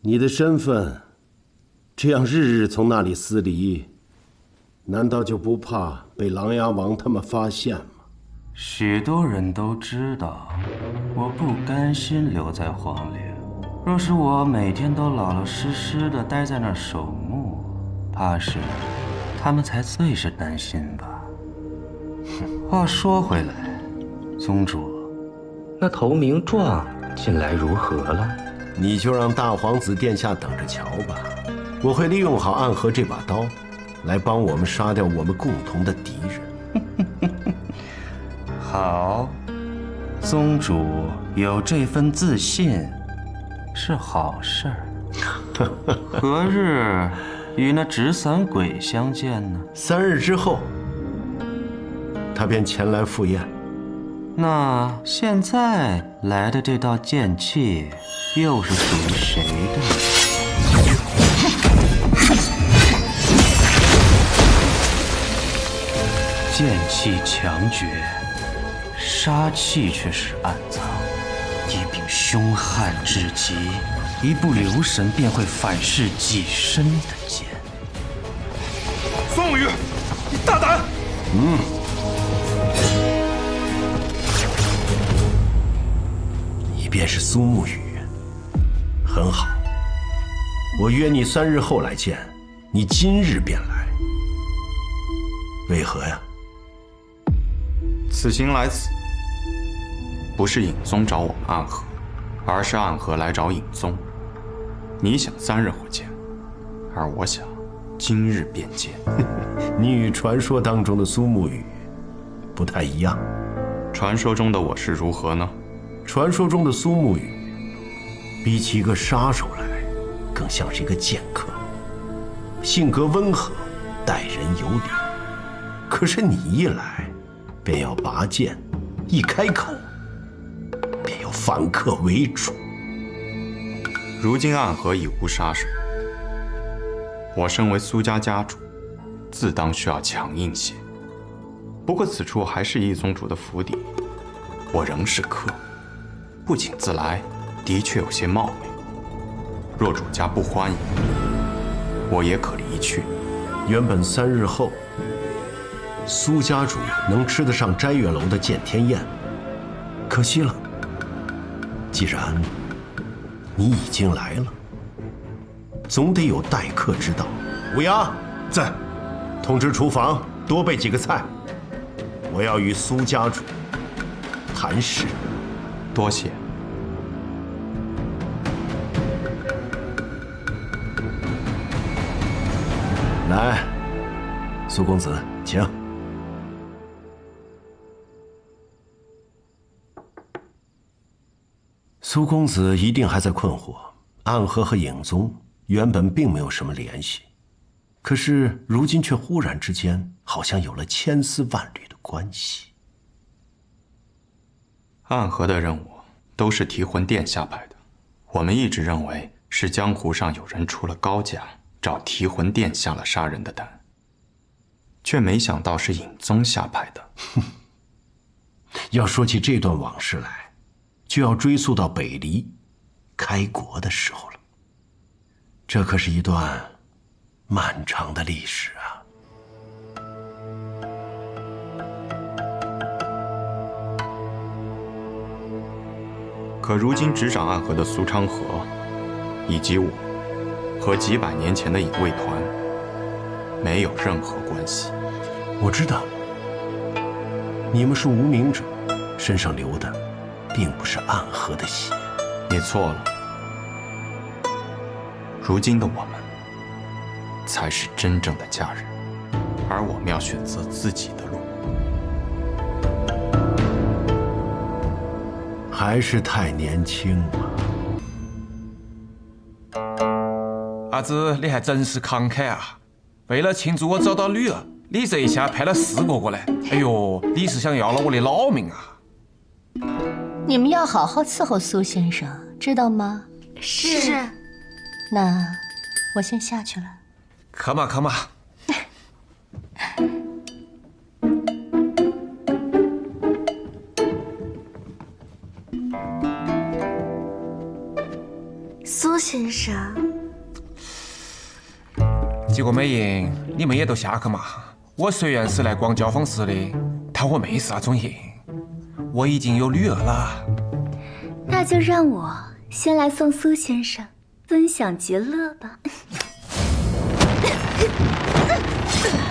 你的身份，这样日日从那里撕离，难道就不怕被琅琊王他们发现吗？许多人都知道，我不甘心留在荒岭。若是我每天都老老实实的待在那儿守墓，怕是他们才最是担心吧。话说回来，宗主，那投名状近来如何了？你就让大皇子殿下等着瞧吧。我会利用好暗河这把刀，来帮我们杀掉我们共同的敌人。好，宗主有这份自信是好事儿。何日与那纸伞鬼相见呢？3日之后，他便前来赴宴。那现在来的这道剑气，又是属于谁的？剑气强绝，杀气却是暗藏。一柄凶悍至极，一不留神便会反噬己身的剑。孙武宇，你大胆！你便是苏沐雨，很好。我约你3日后来见，你今日便来，为何呀？此行来此，不是尹宗找我们暗河，而是暗河来找尹宗。你想3日后见，而我想今日便见。你与传说当中的苏沐雨不太一样。传说中的我是如何呢？传说中的苏沐雨，比起一个杀手来，更像是一个剑客，性格温和，待人有礼。可是你一来，便要拔剑，一开口，便要反客为主。如今暗河已无杀手，我身为苏家家主，自当需要强硬些。不过此处还是易宗主的府邸，我仍是客，不请自来，的确有些冒昧。若主家不欢迎，我也可离去。原本3日后，苏家主能吃得上斋月楼的见天宴，可惜了。既然你已经来了，总得有待客之道。五牙在，通知厨房多备几个菜，我要与苏家主谈事。多谢。来，苏公子，请。苏公子一定还在困惑，暗河和影宗原本并没有什么联系，可是如今却忽然之间好像有了千丝万缕的关系。暗河的任务都是提魂殿下派的，我们一直认为是江湖上有人出了高价，找提魂殿下了杀人的单，却没想到是尹宗下派的。要说起这段往事来，就要追溯到北离开国的时候了。这可是一段漫长的历史啊！可如今执掌暗河的苏昌河，以及我，和几百年前的隐卫团没有任何关系。我知道，你们是无名者，身上流的并不是暗河的血。你错了，如今的我们才是真正的家人，而我们要选择自己的路。还是太年轻了。阿紫，你还真是慷慨啊！为了庆祝我找到女儿，你这一下派了4个过来。哎呦，你是想要了我的老命啊！你们要好好伺候苏先生，知道吗？是。那我先下去了。可嘛可嘛。苏先先生。几个美影，你们也都下去嘛。我虽然是来逛交锋室的，但我没啥种瘾，我已经有女儿了。那就让我先来送苏先生分享极乐吧。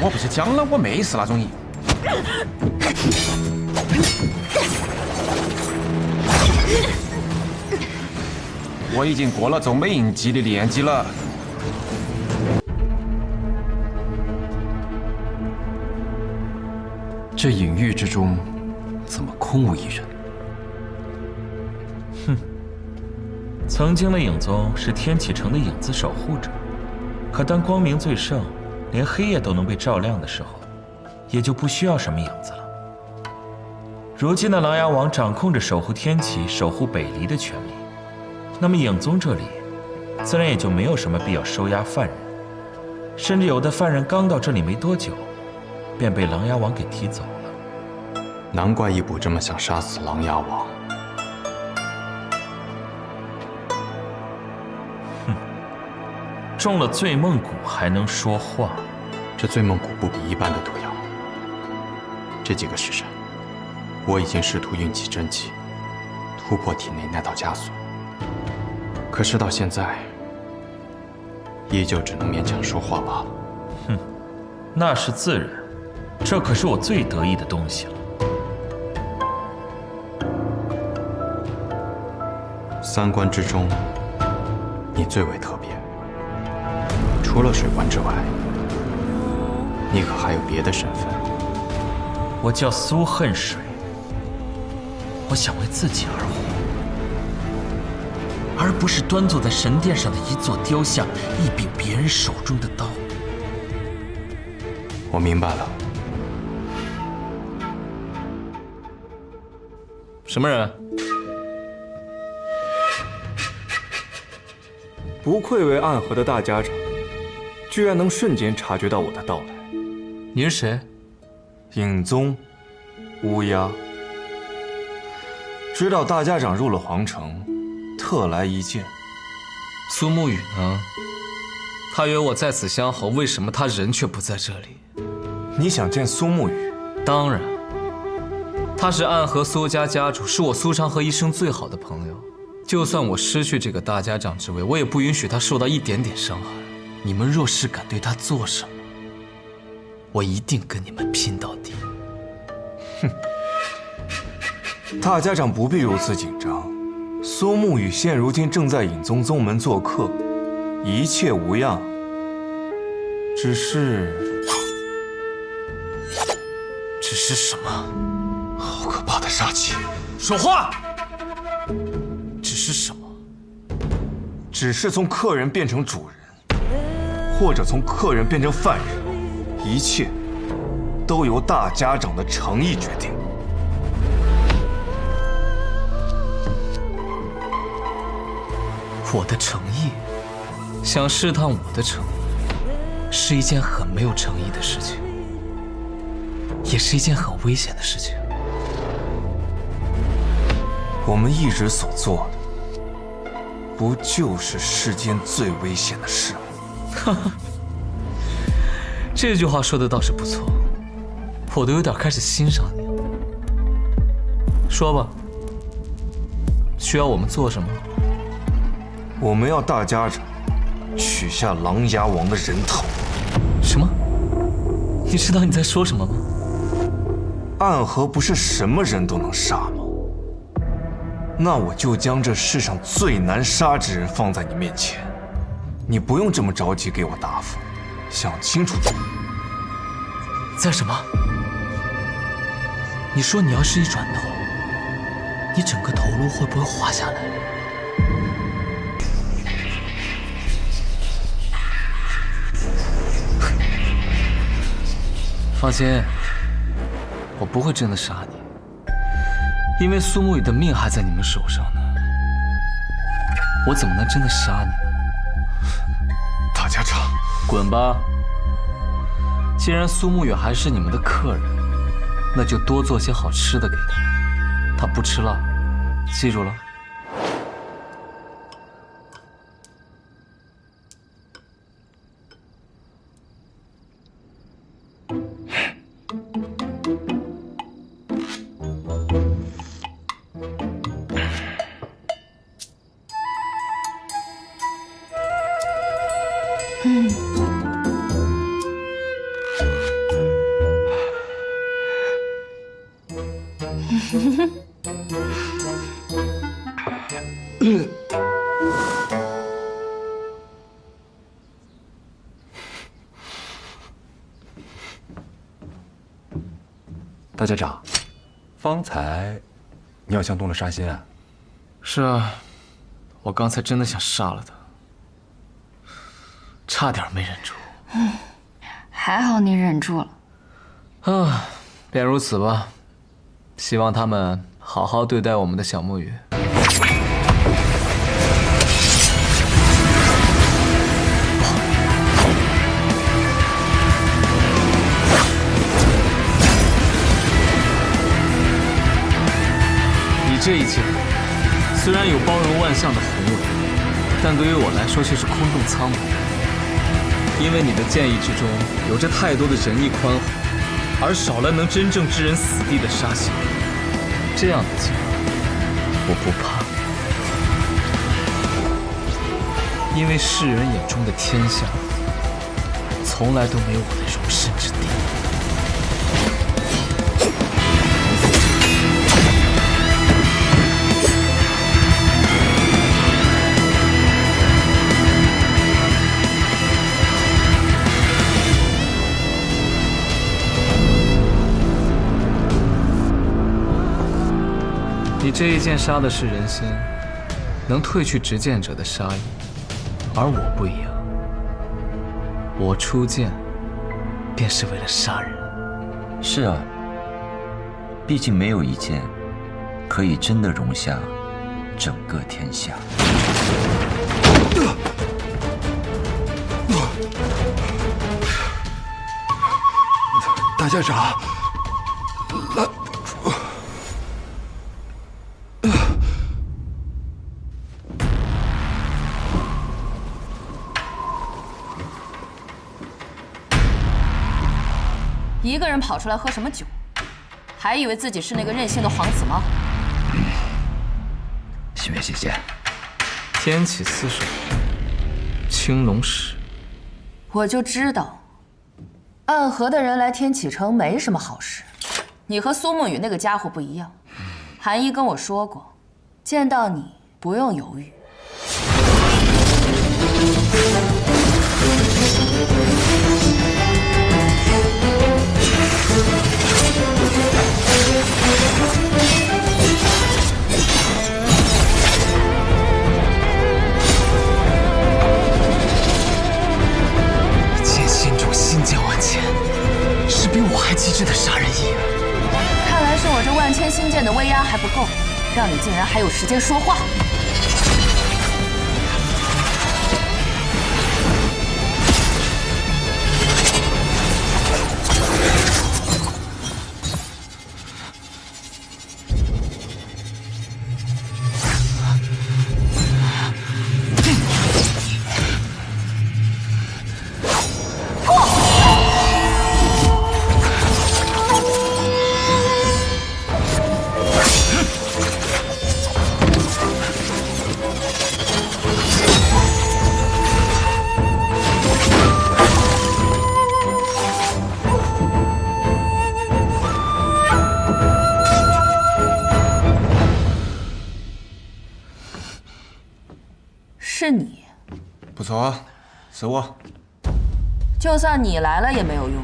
我不是讲了，我没是那种瘾。我已经过了做美影季的年纪了。这隐域之中，怎么空无一人？曾经的影宗是天启城的影子守护者，可当光明最盛，连黑夜都能被照亮的时候，也就不需要什么影子了。如今的琅琊王掌控着守护天启、守护北离的权利，那么影宗这里，自然也就没有什么必要收押犯人，甚至有的犯人刚到这里没多久，便被琅琊王给提走了。难怪义卜这么想杀死琅琊王。中了醉梦蛊还能说话？这醉梦蛊不比一般的毒药。这几个时辰，我已经试图运起真气，突破体内那道枷锁。可是到现在，依旧只能勉强说话罢了。那是自然，这可是我最得意的东西了。三关之中，你最为特别。除了水关之外，你可还有别的身份？我叫苏恨水，我想为自己而活，而不是端坐在神殿上的一座雕像，一柄别人手中的刀。我明白了。什么人？不愧为暗河的大家长，居然能瞬间察觉到我的到来。你是谁？影宗，乌鸦。知道大家长入了皇城，特来一见。苏沐雨呢？他约我在此相候，为什么他人却不在这里？你想见苏沐雨？当然，他是暗河苏家家主，是我苏长河一生最好的朋友。就算我失去这个大家长之位，我也不允许他受到一点点伤害。你们若是敢对他做什么，我一定跟你们拼到底。哼，大家长不必如此紧张。苏沐雨现如今正在隐宗宗门做客，一切无恙。只是什么？好可怕的杀气！说话！只是什么？只是从客人变成主人，或者从客人变成犯人，一切都由大家长的诚意决定。我的诚意，想试探我的诚意，是一件很没有诚意的事情，也是一件很危险的事情。我们一直所做的，不就是世间最危险的事吗？哈哈，这句话说的倒是不错，我都有点开始欣赏你了。说吧，需要我们做什么？我们要大家长取下琅琊王的人头。什么？你知道你在说什么吗？暗河不是什么人都能杀吗？那我就将这世上最难杀之人放在你面前，你不用这么着急给我答复，想清楚点。在什么？你说你要是一转头，你整个头颅会不会滑下来？放心，我不会真的杀你，因为苏沐雨的命还在你们手上呢。我怎么能真的杀你呢？大家长，滚吧！既然苏沐雨还是你们的客人，那就多做些好吃的给他。他不吃辣，记住了。大家长，方才你好像动了杀心啊？是啊，我刚才真的想杀了他，差点没忍住。还好你忍住了。啊，便如此吧。希望他们好好对待我们的小木鱼。你这一剑虽然有包容万象的宏伟，但对于我来说却是空洞苍白。因为你的剑意之中有着太多的仁义宽宏，而少了能真正置人死地的杀心。这样的剑，我不怕，因为世人眼中的天下，从来都没有我的容身之地。你这一剑杀的是人心，能褪去执剑者的杀意，而我不一样，我出剑便是为了杀人。是啊，毕竟没有一剑可以真的容下整个天下。大家长，拦住！一个人跑出来喝什么酒？还以为自己是那个任性的皇子吗？心月姐姐，天启四手，青龙使，我就知道，暗河的人来天启城没什么好事。你和苏沐雨那个家伙不一样，韩一跟我说过，见到你不用犹豫。剑心中心焦万千，是比我还极致的杀人意。看来是我这万千星剑的威压还不够，让你竟然还有时间说话。是你，不错，是我。就算你来了也没有用。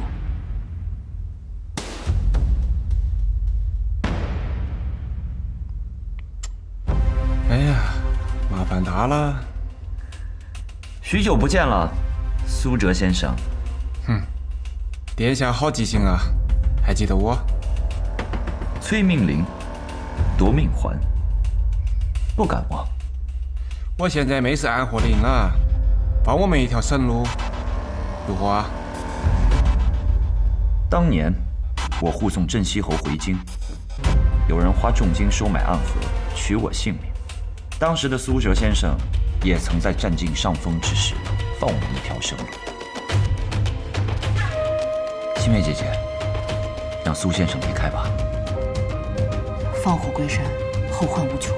哎呀，麻烦大了。许久不见了，苏哲先生。殿下好记性啊，还记得我？催命铃，夺命环，不敢忘。我现在没是暗河令啊，帮我们一条生路，如何啊？当年我护送镇西侯回京，有人花重金收买暗河，取我性命。当时的苏哲先生也曾在占尽上风之时，放我们一条生路。心月姐姐，让苏先生离开吧。放虎归山，后患无穷。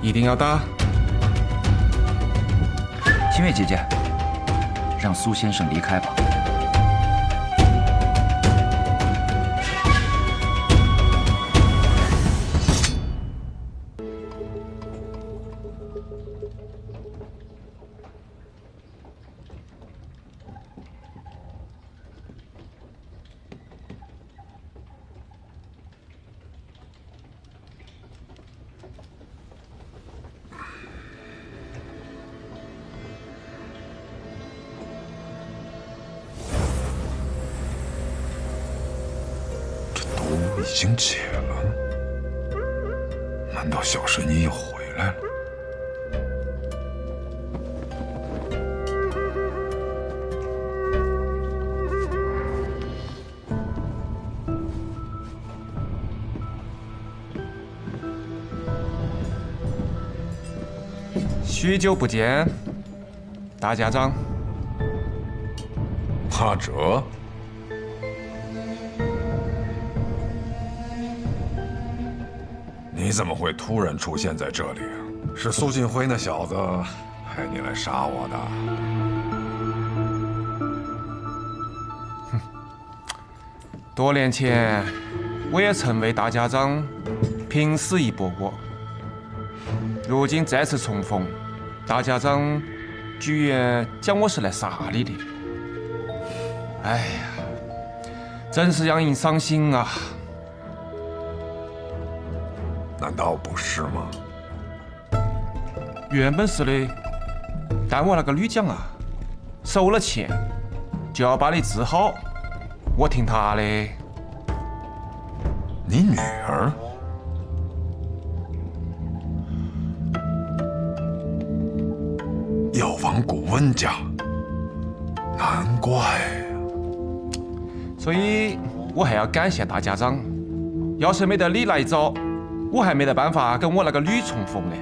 一定要打。心清月姐姐，让苏先生离开吧。已经解了，难道小神医又回来了？许久不见，大家长。阿哲。 你怎么会突然出现在这里啊？是苏锦辉那小子派你来杀我的？哼，多年前我也曾为大家长拼死一搏过，如今再次重逢，大家长居然讲我是来杀你的，哎呀，真是让人伤心啊！ 难道不是吗？原本是的，但我那个女将啊，收了钱就要把你治好，我听她的。你女儿？药房顾问家，难怪。所以我还要感谢大家长，要是没得你来找。 我还没得办法跟我那个女重逢呢。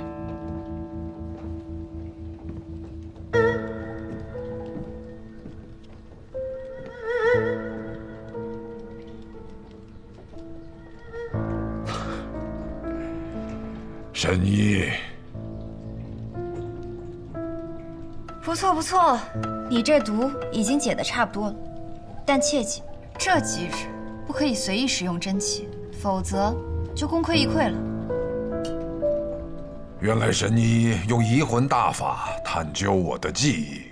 神医，不错不错，你这毒已经解得差不多了，但切记，这几日不可以随意使用真气，否则。 就功亏一篑了。原来神医用移魂大法探究我的记忆，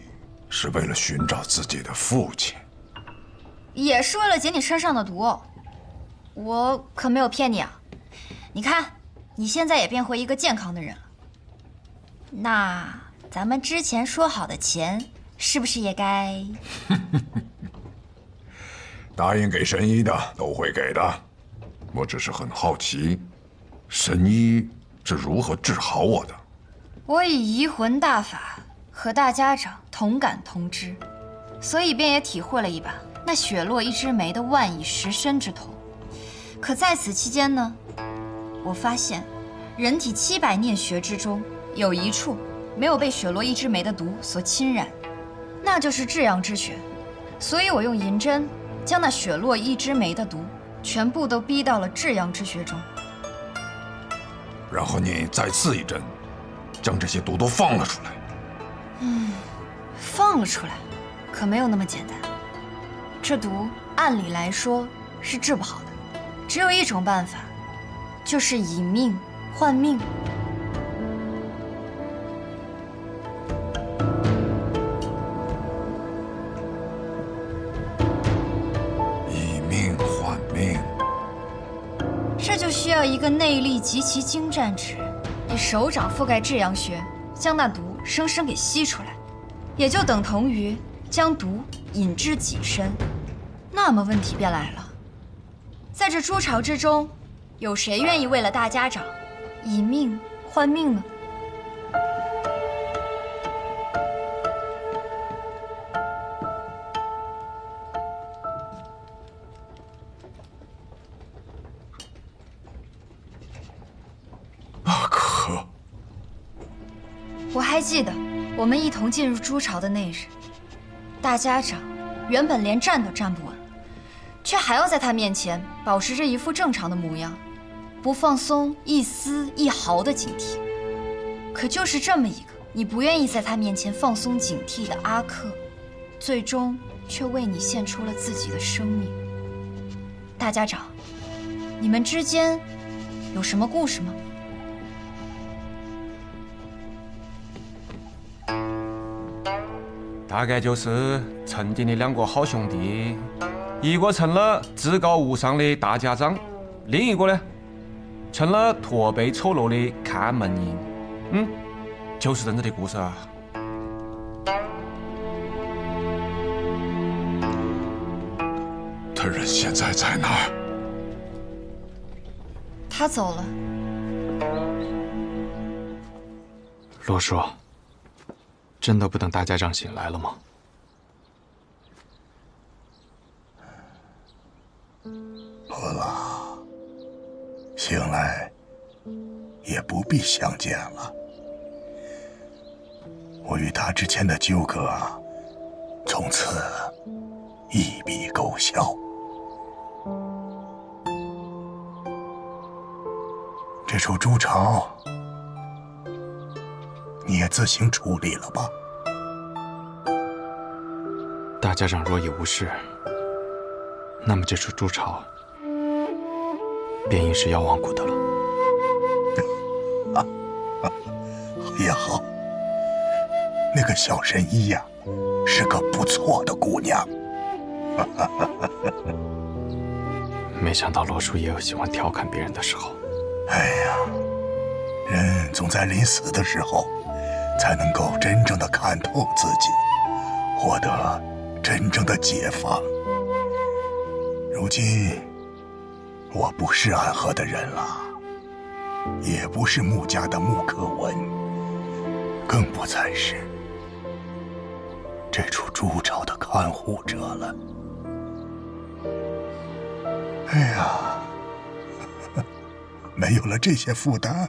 是为了寻找自己的父亲，也是为了解你身上的毒。我可没有骗你啊！你看，你现在也变回一个健康的人了。那咱们之前说好的钱，是不是也该？答应给神医的都会给的。 我只是很好奇，神医是如何治好我的？我以移魂大法和大家长同感同知，所以便也体会了一把那雪落一枝梅的万蚁蚀身之痛。可在此期间呢，我发现人体700念穴之中有一处没有被雪落一枝梅的毒所侵染，那就是至阳之穴。所以我用银针将那雪落一枝梅的毒。 全部都逼到了至阳之穴中，然后你再刺一针，将这些毒都放了出来。放了出来，可没有那么简单。这毒按理来说是治不好的，只有一种办法，就是以命换命。这就需要一个内力极其精湛之人，以手掌覆盖至阳穴，将那毒生生给吸出来，也就等同于将毒引至己身。那么问题便来了，在这诸巢之中，有谁愿意为了大家长，以命换命呢？我还记得，我们一同进入诸巢的那日，大家长原本连站都站不稳，却还要在他面前保持着一副正常的模样，不放松一丝一毫的警惕。可就是这么一个你不愿意在他面前放松警惕的阿克，最终却为你献出了自己的生命。大家长，你们之间有什么故事吗？大概就是曾经的2个好兄弟，一个成了至高无上的大家长，另一个呢，成了驼背丑陋的看门人。就是这样子的故事啊。他人现在在哪儿？他走了。罗叔，真的不等大家长醒来了吗？不了，醒来也不必相见了。我与他之间的纠葛，从此一笔勾销。这处朱巢，你也自行处理了吧。大家长若已无事，那么这处朱巢便应是妖王谷的了。也好，那个小神医呀，是个不错的姑娘。没想到罗叔也有喜欢调侃别人的时候。哎呀，人总在临死的时候，才能够真正的看透自己，获得真正的解放。如今，我不是暗河的人了，也不是穆家的穆可文，更不再是这处朱巢的看护者了。哎呀，没有了这些负担，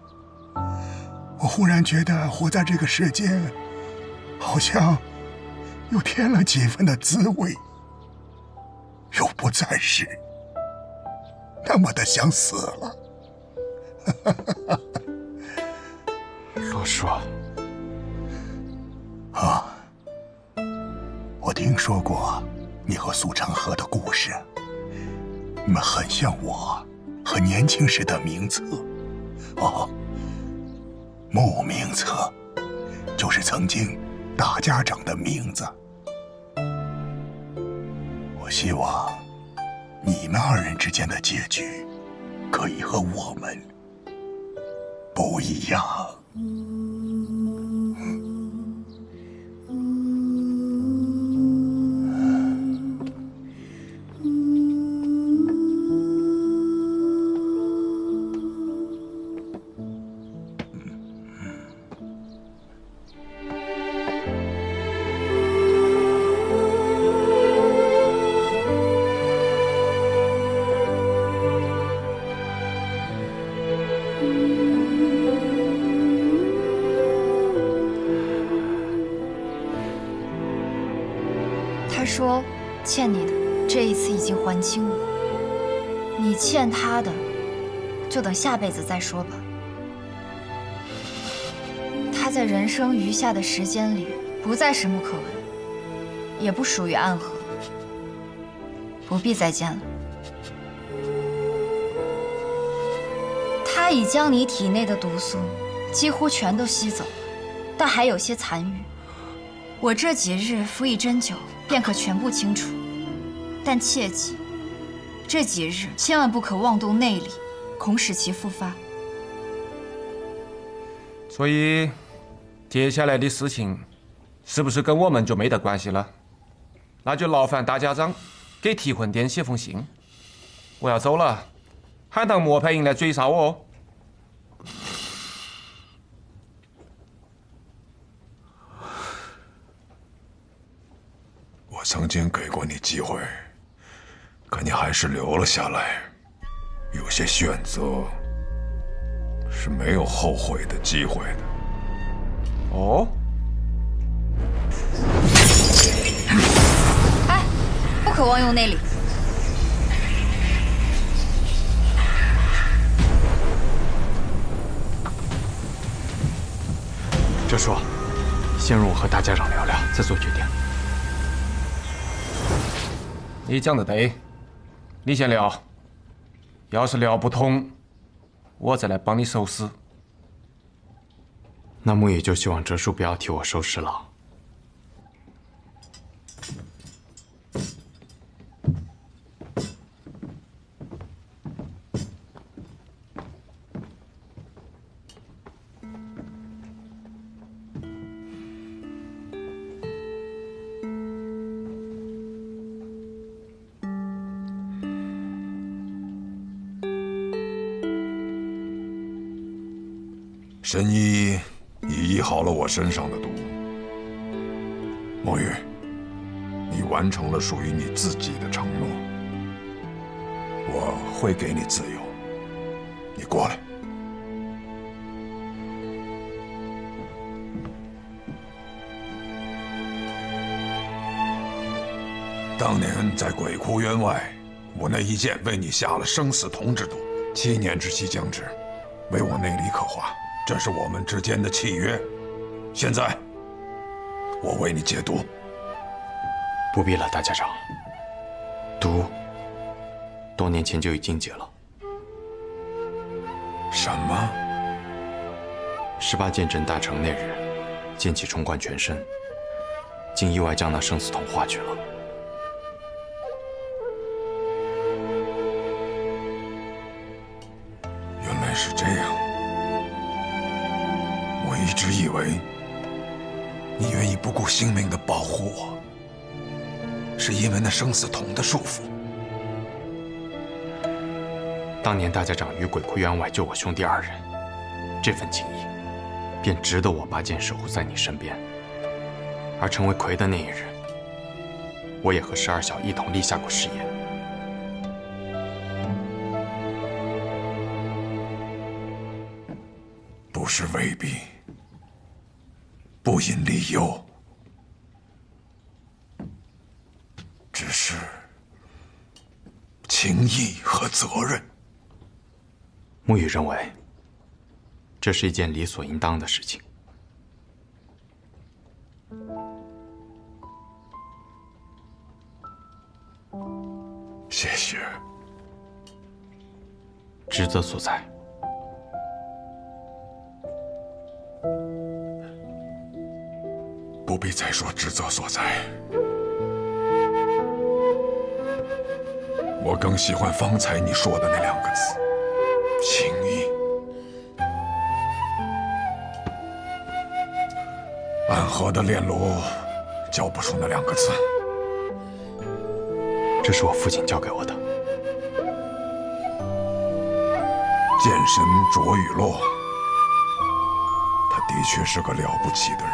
我忽然觉得活在这个世间，好像又添了几分的滋味，又不再是那么的想死了。罗叔，啊，我听说过你和苏长河的故事，你们很像我和年轻时的名策。哦，穆名策，就是曾经大家长的名字。我希望你们2人之间的结局，可以和我们不一样。他说欠你的这一次已经还清了，你欠他的就等下辈子再说吧。他在人生余下的时间里不再是穆可文，也不属于暗河，不必再见了。他已将你体内的毒素几乎全都吸走了，但还有些残余。我这几日服以针灸，便可全部清除。但切记，这几日千万不可妄动内力，恐使其复发。所以，接下来的事情，是不是跟我们就没得关系了？那就劳烦大家长给提魂殿写封信。我要走了，喊趟莫派营来追杀我哦。我曾经给过你机会，可你还是留了下来。有些选择是没有后悔的机会的。哦？哎，不可妄用内力。这说，先容我和大家长聊聊，再做决定。你讲的对，你先聊。要是聊不通，我再来帮你收尸。那木也就希望哲叔不要替我收尸了。神医已医好了我身上的毒。墨玉，你完成了属于你自己的承诺，我会给你自由。你过来。当年在鬼窟渊外，我那一剑为你下了生死同之毒，7年之期将至，为我内力刻画。这是我们之间的契约，现在我为你解毒。不必了，大家长。毒多年前就已经解了。什么？18剑阵大成那日，剑气冲贯全身，竟意外将那生死瞳化去了。原来是这样。我一直以为你愿意不顾性命的保护我，是因为那生死瞳的束缚。当年大家长于鬼窟渊外救我兄弟2人，这份情谊，便值得我拔剑守护在你身边。而成为魁的那一日，我也和12小一同立下过誓言。不是威逼，不引利诱，只是情义和责任。木雨认为，这是一件理所应当的事情。谢谢。职责所在。不必再说职责所在，我更喜欢方才你说的那2个字：情义。暗河的炼炉教不出那2个字。这是我父亲教给我的。剑神卓雨落，他的确是个了不起的人。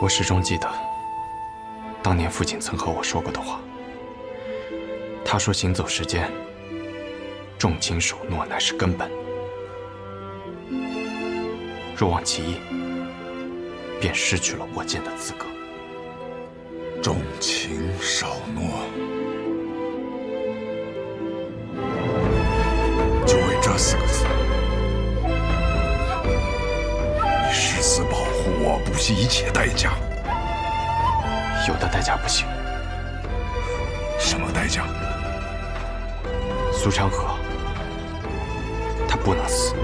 我始终记得，当年父亲曾和我说过的话。他说：“行走世间，重情守诺乃是根本。若忘其意，便失去了握剑的资格。”重情守诺，就为这4个字，你誓死保护我，不惜一切代价。有的代价不行。什么代价？苏昌河，他不能死。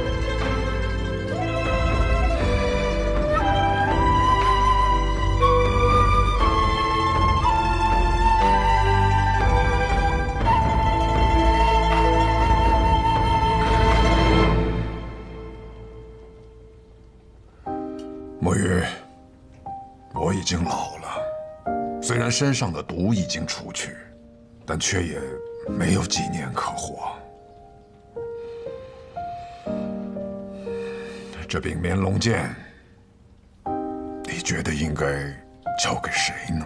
墨玉，我已经老了，虽然身上的毒已经除去，但却也没有几年可活。这柄绵龙剑，你觉得应该交给谁呢？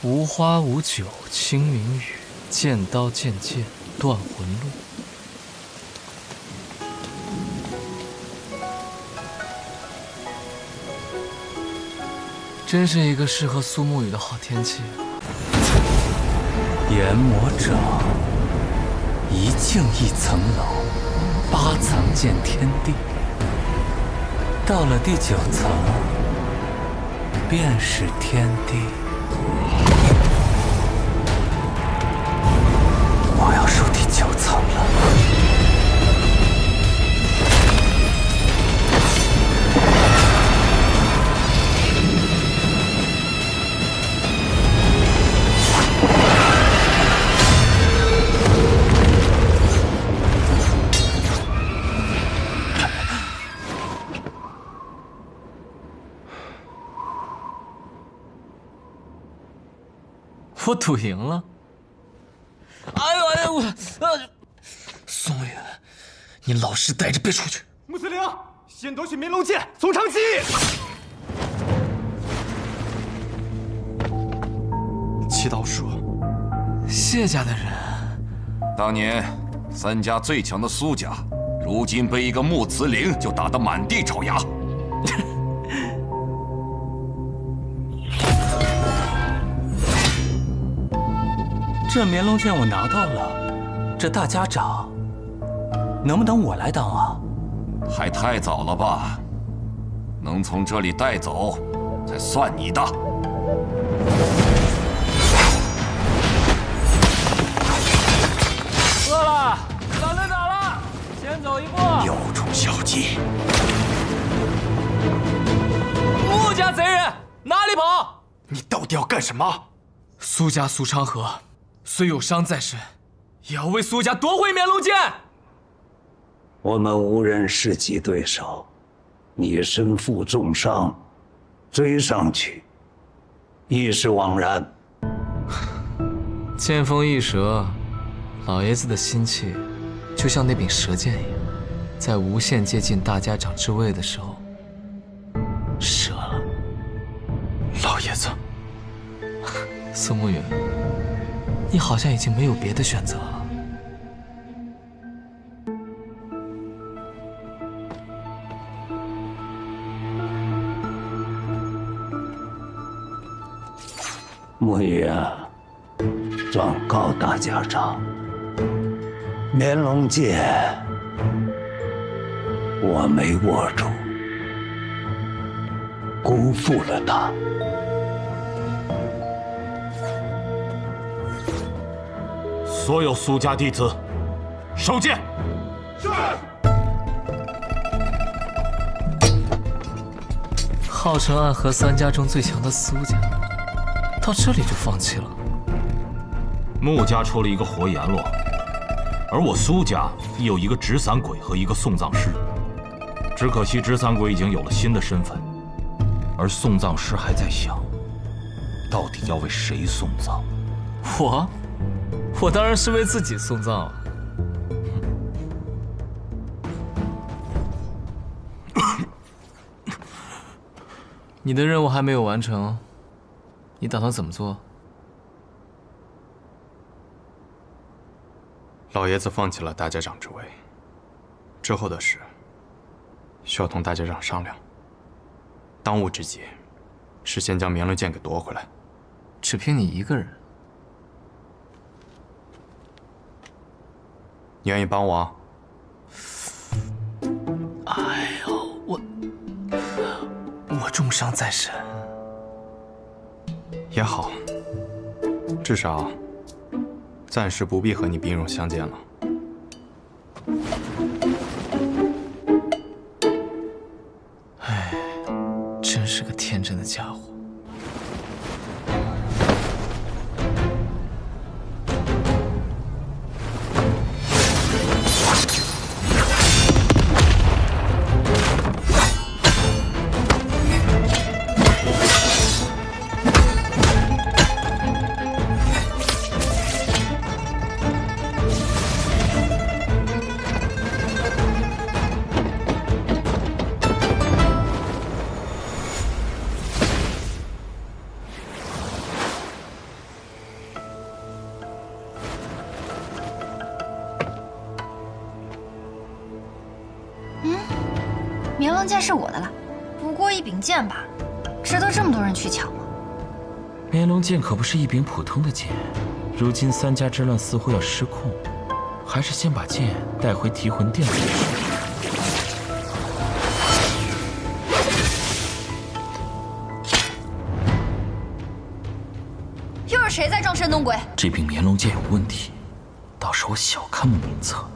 无花无酒清明雨，剑刀剑剑断魂路。真是一个适合苏沐雨的好天气。研磨者，一境一层楼，8层见天地。到了第9层，便是天地。我要入第9层了。我赌赢了。哎呦！宋雨，你老实待着，别出去。穆司令，先夺取明龙剑，从长计。祈祷说，谢家的人，当年3家最强的苏家，如今被一个穆慈陵就打得满地找牙。这绵龙剑我拿到了，这大家长能不能我来当啊？还太早了吧，能从这里带走，才算你的。饿了，咱们打了，先走一步。有种小鸡！穆家贼人哪里跑？你到底要干什么？苏家苏昌河虽有伤在身，也要为苏家夺回绵龙剑。我们无人是其对手，你身负重伤，追上去亦是枉然。剑锋易折，老爷子的心气就像那柄蛇剑一样，在无限接近大家长之位的时候折了。老爷子，苏沐雨，你好像已经没有别的选择了。沐雨啊，状告大家长，绵龙剑我没握住，辜负了他。所有苏家弟子，收剑。是。号称暗河3家中最强的苏家，到这里就放弃了。穆家出了一个活阎罗，而我苏家亦有一个执伞鬼和一个送葬师。只可惜执伞鬼已经有了新的身份，而送葬师还在想，到底要为谁送葬。我当然是为自己送葬了。你的任务还没有完成，你打算怎么做？老爷子放弃了大家长之位，之后的事需要同大家长商量。当务之急是先将绵龙剑给夺回来。只凭你一个人？你愿意帮我啊？哎呦，我重伤在身。也好，至少暂时不必和你兵戎相见了。哎，真是个天真的家伙。绵龙剑是我的了，不过一柄剑吧，值得这么多人去抢吗？绵龙剑可不是一柄普通的剑，如今3家之乱似乎要失控，还是先把剑带回提魂殿再说。又是谁在装神弄鬼？这柄绵龙剑有问题，倒是我小看不名策。